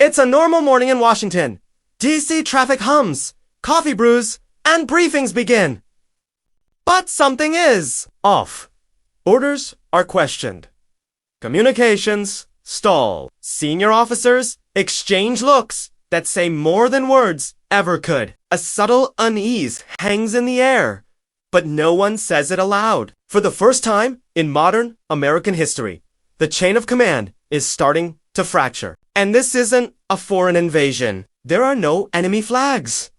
It's a normal morning in Washington. DC traffic hums, coffee brews, and briefings begin. But something is off. Orders are questioned. Communications stall. Senior officers exchange looks that say more than words ever could. A subtle unease hangs in the air, but no one says it aloud. For the first time in modern American history, the chain of command is starting to fracture. And this isn't a foreign invasion. There are no enemy flags.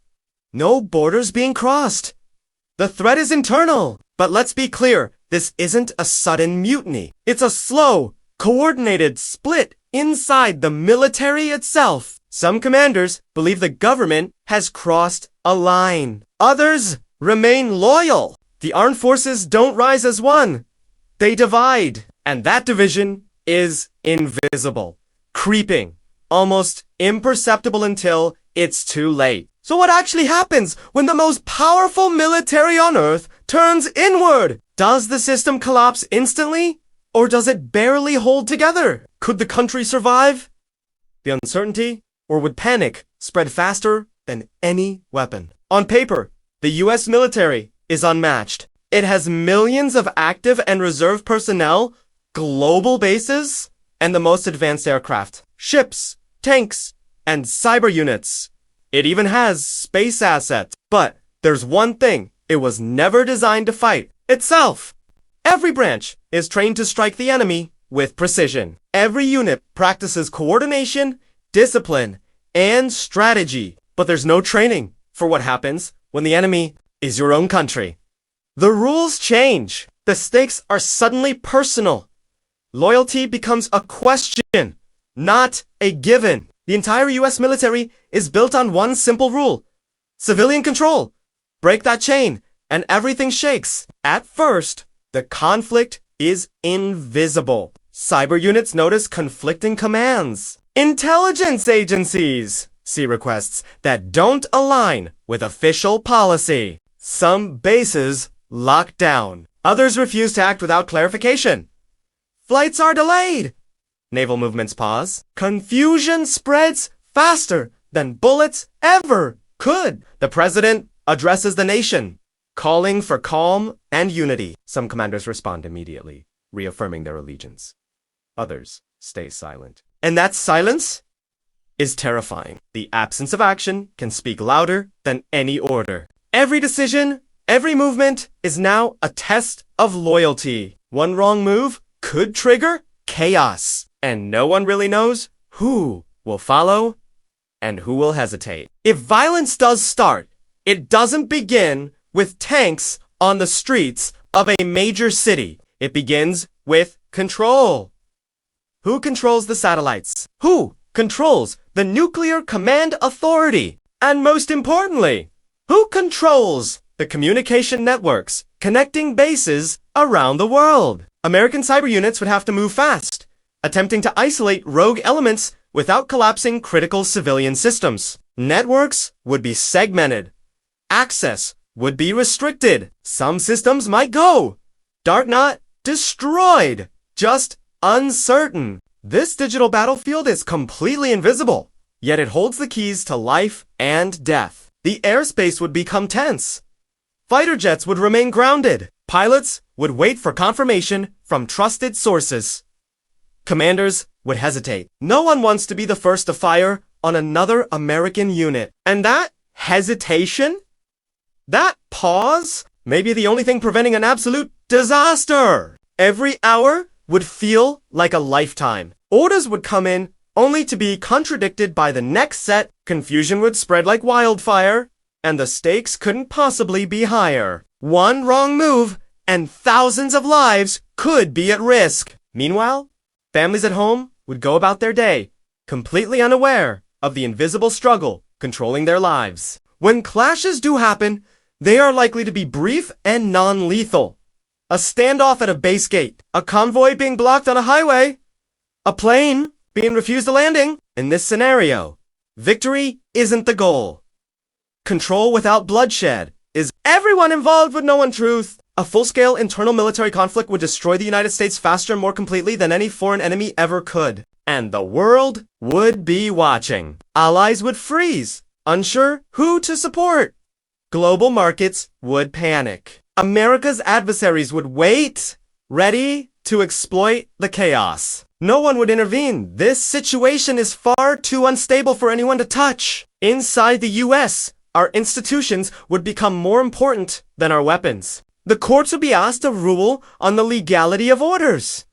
No borders being crossed. The threat is internal. But let's be clear, this isn't a sudden mutiny. It's a slow, coordinated split inside the military itself. Some commanders believe the government has crossed a line. Others remain loyal. The armed forces don't rise as one. They divide. And that division is invisible, creeping, almost imperceptible until it's too late. So what actually happens when the most powerful military on Earth turns inward? Does the system collapse instantly? Or does it barely hold together? Could the country survive the uncertainty? Or would panic spread faster than any weapon? On paper, the US military is unmatched. It has millions of active and reserve personnel, global bases, and the most advanced aircraft, ships, tanks, and cyber units. It even has space assets. But there's one thing it was never designed to fight: itself. Every branch is trained to strike the enemy with precision. Every unit practices coordination, discipline, and strategy. But there's no training for what happens when the enemy is your own country. The rules change. The stakes are suddenly personal. Loyalty becomes a question, not a given. The entire US military is built on one simple rule: civilian control. Break that chain, and everything shakes. At first, the conflict is invisible. Cyber units notice conflicting commands. Intelligence agencies see requests that don't align with official policy. Some bases lock down. Others refuse to act without clarification. Flights are delayed. Naval movements pause. Confusion spreads faster than bullets ever could. The president addresses the nation, calling for calm and unity. Some commanders respond immediately, reaffirming their allegiance. Others stay silent. And that silence is terrifying. The absence of action can speak louder than any order. Every decision, every movement is now a test of loyalty. One wrong move could trigger chaos. And no one really knows who will follow and who will hesitate. If violence does start, it doesn't begin with tanks on the streets of a major city. It begins with control. Who controls the satellites? Who controls the nuclear command authority? And most importantly, who controls the communication networks connecting bases around the world? American cyber units would have to move fast, attempting to isolate rogue elements without collapsing critical civilian systems. Networks would be segmented. Access would be restricted. Some systems might go. Not destroyed. Just uncertain. This digital battlefield is completely invisible, yet it holds the keys to life and death. The airspace would become tense. Fighter jets would remain grounded. Pilots would wait for confirmation from trusted sources. Commanders would hesitate. No one wants to be the first to fire on another American unit. And that hesitation, that pause, may be the only thing preventing an absolute disaster. Every hour would feel like a lifetime. Orders would come in only to be contradicted by the next set. Confusion would spread like wildfire, and the stakes couldn't possibly be higher. One wrong move, and thousands of lives could be at risk. Meanwhile, families at home would go about their day, completely unaware of the invisible struggle controlling their lives. When clashes do happen, they are likely to be brief and non-lethal. A standoff at a base gate, a convoy being blocked on a highway, a plane being refused a landing. In this scenario, victory isn't the goal. Control without bloodshed is. Everyone involved would know in truth. A full-scale internal military conflict would destroy the United States faster and more completely than any foreign enemy ever could. and the world would be watching. Allies would freeze, unsure who to support. Global markets would panic. America's adversaries would wait, ready to exploit the chaos. No one would intervene. This situation is far too unstable for anyone to touch. Inside the US, our institutions would become more important than our weapons. The courts would be asked to rule on the legality of orders.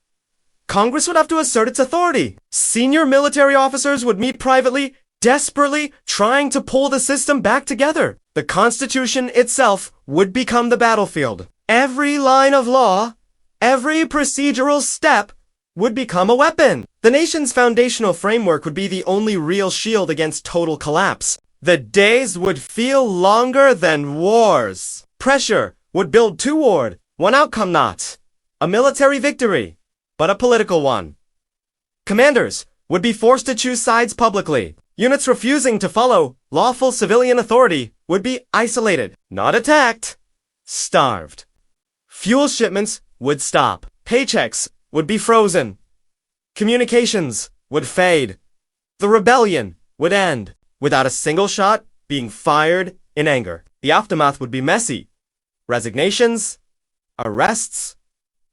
Congress would have to assert its authority. Senior military officers would meet privately, desperately trying to pull the system back together. The Constitution itself would become the battlefield. Every line of law, every procedural step would become a weapon. The nation's foundational framework would be the only real shield against total collapse. The days would feel longer than wars. Pressure would build toward one outcome, not a military victory, but a political one. Commanders would be forced to choose sides publicly. Units refusing to follow lawful civilian authority would be isolated, not attacked, starved. Fuel shipments would stop. Paychecks would be frozen. Communications would fade. The rebellion would end without a single shot being fired in anger. The aftermath would be messy. Resignations, arrests,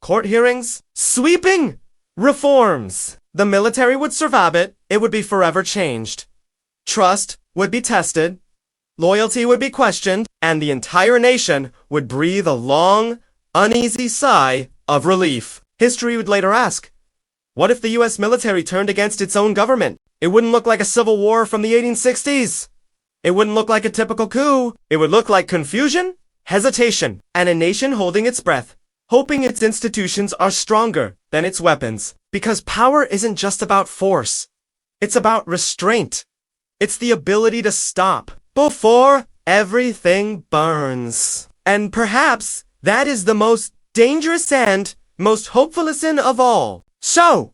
court hearings, sweeping reforms. The military would survive it. It would be forever changed. Trust would be tested. Loyalty would be questioned. And the entire nation would breathe a long, uneasy sigh of relief. History would later ask, what if the US military turned against its own government? It wouldn't look like a civil war from the 1860s. It wouldn't look like a typical coup. It would look like confusion, hesitation, and a nation holding its breath, hoping its institutions are stronger than its weapons. Because power isn't just about force. It's about restraint. It's the ability to stop before everything burns. And perhaps that is the most dangerous and most hopeful lesson of all. So,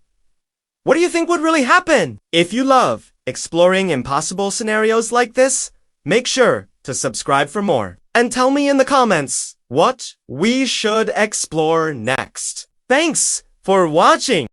what do you think would really happen? If you love exploring impossible scenarios like this, make sure to subscribe for more. And tell me in the comments what we should explore next. Thanks for watching!